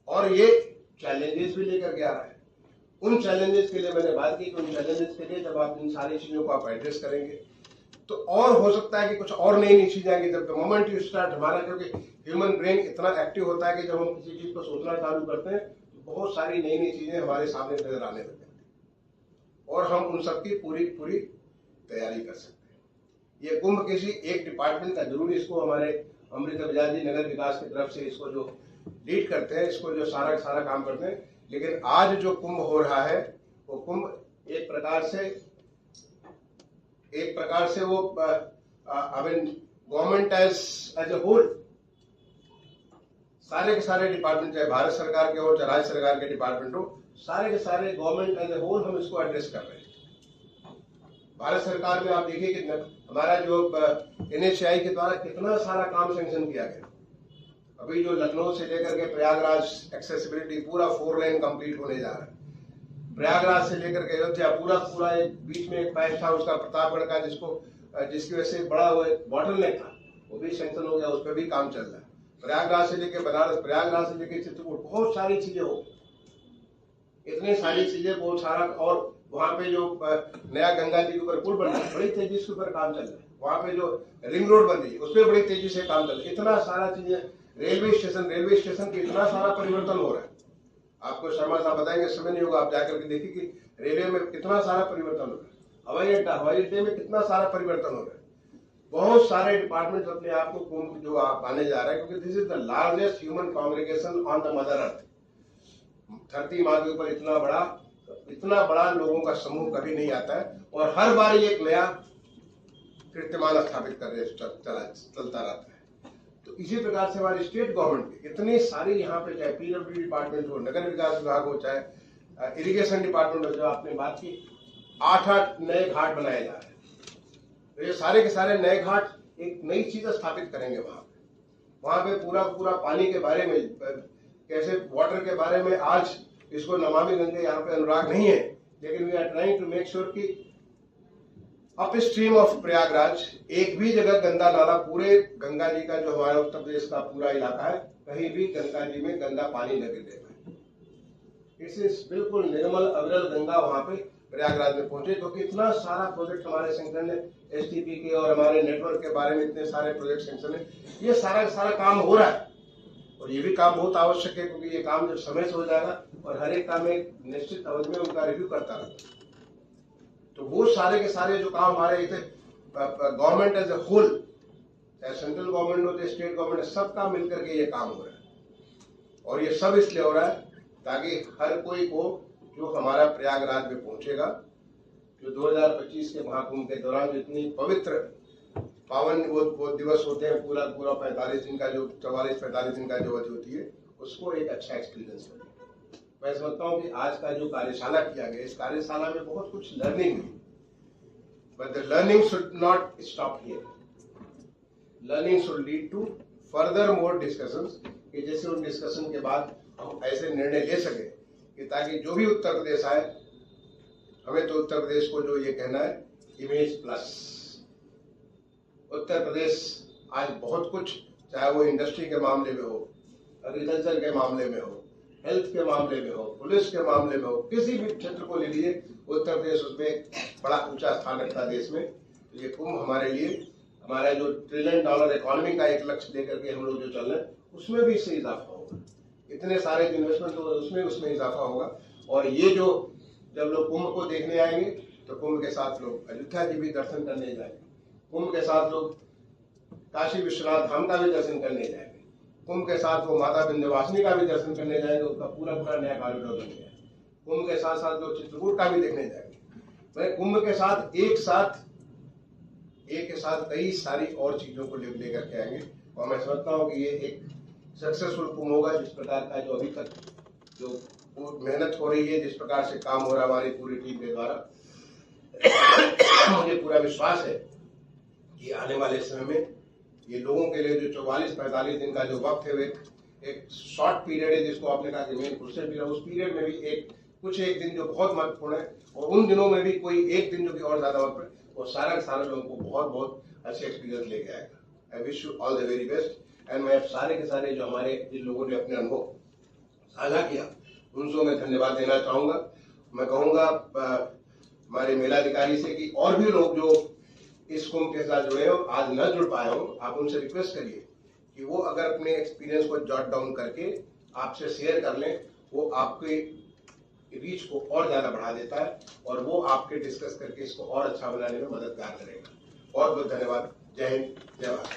Speaker 1: और ये चैलेंजेस भी लेकर के आ रहा है। उन चैलेंजेस के लिए मैंने बात की कि उन चैलेंजेस के लिए जब आप इन सारी चीजों को आप एड्रेस करेंगे तो और हो सकता है कि कुछ और नई चीजें आएंगी। जब मोमेंट यू स्टार्ट, हमारा क्योंकि ह्यूमन ब्रेन इतना एक्टिव होता है कि जब हम किसी चीज को सोचना चालू करते हैं तो बहुत सारी नई चीजें हमारे सामने नजर आने लगती हैं, और हम उन सबकी पूरी तैयारी कर सकते हैं। ये कुंभ किसी एक डिपार्टमेंट का जरूर, इसको हमारे अमृता बजाज जी नगर विकास की तरफ से इसको जो लीड करते हैं, इसको जो सारा काम करते हैं, लेकिन आज जो कुंभ हो रहा है वो कुंभ एक प्रकार से वो गवर्नमेंट एज ए होल, सारे के सारे डिपार्टमेंट, चाहे भारत सरकार के हो चाहे राज्य सरकार के डिपार्टमेंट हो, सारे के सारे गवर्नमेंट एज ए होल हम इसको एड्रेस कर रहे हैं। भारत सरकार में आप देखिए कि हमारा जो NHAI के द्वारा कितना सारा काम सैंक्शन किया गया। अभी जो लखनऊ से लेकर के प्रयागराज एक्सेसिबिलिटी पूरा 4 लेन कंप्लीट होने जा रहा है। प्रयागराज से लेकर के अयोध्या पूरा एक बीच में एक पैच था उसका, प्रतापगढ़ का, जिसकी वजह से बड़ा वो बॉटलनेक था, वो भी सैंक्शन हो गया, उस पर भी काम चल रहा है। प्रयागराज से लेकर बनारस, प्रयागराज से लेकर चित्रकूट, बहुत सारी चीजें हो, इतनी सारी चीजें, बहुत सारा। और वहां पे जो नया गंगा जी के ऊपर पुल बन रहा है, बड़ी तेजी से ऊपर काम चल रहा है। वहां पे जो रिंग रोड बन रही है उस पर बड़ी तेजी से काम चल रहा है। इतना सारा चीजें, रेलवे स्टेशन की इतना सारा परिवर्तन हो रहा है। आपको शर्मा साहब बताएंगे, समय नहीं होगा, आप जाकर के देखिए कि रेलवे में कितना सारा परिवर्तन हो रहा है, हवाई अड्डे में कितना सारा परिवर्तन हो रहा है। बहुत सारे डिपार्टमेंट अपने आप को कुंभ जो आप आने जा रहे हैं, क्योंकि this is the largest human congregation on the mother earth. धरती माँ के ऊपर इतना बड़ा लोगों का समूह कभी नहीं आता है, और हर बार एक नया कीर्तिमान स्थापित कर चलता रहता है। तो इसी प्रकार से हमारी स्टेट गवर्नमेंट इतनी सारी यहाँ पे, चाहे PWD डिपार्टमेंट हो, नगर विकास विभाग हो, चाहे इरिगेशन डिपार्टमेंट हो, जो आपने बात की, 8 नए घाट बनाए जा रहे हैं। तो ये सारे के सारे नए घाट एक नई चीज स्थापित करेंगे वहां पे पूरा पानी के बारे में, कैसे वाटर के बारे में। आज इसको नमामि गंगे यहाँ पे अनुराग नहीं है, लेकिन we are trying to make sure कि अप स्ट्रीम ऑफ प्रयागराज एक भी जगह गंदा नाला, पूरे गंगा जी का जो हमारा उत्तर प्रदेश का पूरा इलाका है, कहीं भी गंगा जी में गंदा पानी न गिर पाए। इससे बिल्कुल निर्मल अविरल गंगा वहां पे प्रयागराज में पहुंचे, क्योंकि इतना सारा प्रोजेक्ट हमारे सैंक्शन है, STP के और हमारे नेटवर्क के बारे में इतने सारे प्रोजेक्ट सैंक्शन है। ये सारा काम हो रहा है, और ये भी काम बहुत आवश्यक है, क्योंकि ये काम जब समय से हो जाएगा और हर एक काम एक निश्चित अवधि में उनका रिव्यू करता रहता है, तो वो सारे के सारे जो काम हमारे गवर्नमेंट एज ए होल, चाहे सेंट्रल गवर्नमेंट हो चाहे स्टेट गवर्नमेंट, सबका मिलकर के ये काम हो रहा है। और ये सब इसलिए हो रहा है ताकि हर कोई को जो हमारा प्रयागराज में पहुंचेगा, जो 2025 के महाकुंभ के दौरान जो इतनी 52 वो दिवस होते हैं, पूरा 45 दिन का जो 44-45 दिन का जो अवधि होती है, उसको एक अच्छा एक्सपीरियंस बने। मैं समझता हूँ कि आज का जो कार्यशाला किया गया, इस कार्यशाला में बहुत कुछ लर्निंग हुई, but the learning should not stop here. Learning should lead to further more discussions, कि जैसे उन डिस्कशन के बाद हम ऐसे निर्णय ले सके कि ताकि जो भी उत्तर प्रदेश आए, हमें तो उत्तर प्रदेश को जो ये कहना है, इमेज प्लस। उत्तर प्रदेश आज बहुत कुछ, चाहे वो इंडस्ट्री के मामले में हो, एग्रीकल्चर के मामले में हो, हेल्थ के मामले में हो, पुलिस के मामले में हो, किसी भी क्षेत्र को ले लीजिए, उत्तर प्रदेश उसमें बड़ा ऊंचा स्थान रखता है देश में। ये कुंभ हमारे लिए, हमारा जो $1 ट्रिलियन इकोनॉमी का एक लक्ष्य लेकर के हम लोग जो चल रहे हैं, उसमें भी इससे इजाफा होगा। इतने सारे इन्वेस्टमेंट तो उसमें इजाफा होगा। और ये जो जब लोग कुंभ को देखने आएंगे, तो कुंभ के साथ लोग अयोध्या जी भी दर्शन करने जाएंगे, कुंभ के साथ लोग काशी विश्वनाथ धाम का भी दर्शन करने जाएंगे, कुंभ के साथ वो माता विंध्यवासिनी का भी दर्शन करने जाएंगे, उसका पूरा नया कॉरिडोर बन गया। कुंभ के साथ साथ लोग चित्रकूट का भी देखने जाएंगे। मैं कुंभ के साथ एक के साथ कई सारी और चीजों को लेकर के आएंगे। और मैं समझता हूँ कि ये एक सक्सेसफुल कुंभ होगा। जिस प्रकार का जो अभी तक जो मेहनत हो रही है, जिस प्रकार से काम हो रहा है हमारी पूरी टीम के द्वारा, मुझे पूरा विश्वास है कि आने वाले समय में ये लोगों के लिए जो 44-45 दिन का जो वक्त है, एक शॉर्ट पीरियड है, जिसको आपने कहा कि मेन क्वेश्चन पीरियड, उस पीरियड में भी एक दिन जो बहुत महत्वपूर्ण है, और उन दिनों में भी कोई एक दिन जो कि और ज्यादा महत्वपूर्ण है, वो सारे लोगों को बहुत अच्छे एक्सपीरियंस लेके आएगा। I wish you all the very best. And मैं सारे के सारे जो हमारे जिन लोगों ने अपने अनुभव साझा किया, उनको मैं धन्यवाद देना चाहूंगा। मैं कहूंगा हमारे मेलाधिकारी से कि और भी लोग जो इस कुंभ के साथ जुड़े हो, आज न जुड़ पाए हो, आप उनसे रिक्वेस्ट करिए कि वो अगर अपने एक्सपीरियंस को जॉट डाउन करके आपसे शेयर कर लें, वो आपके रीच को और ज्यादा बढ़ा देता है, और वो आपके डिस्कस करके इसको और अच्छा बनाने में मददगार करेगा। बहुत बहुत धन्यवाद। जय हिंद, जय भारत।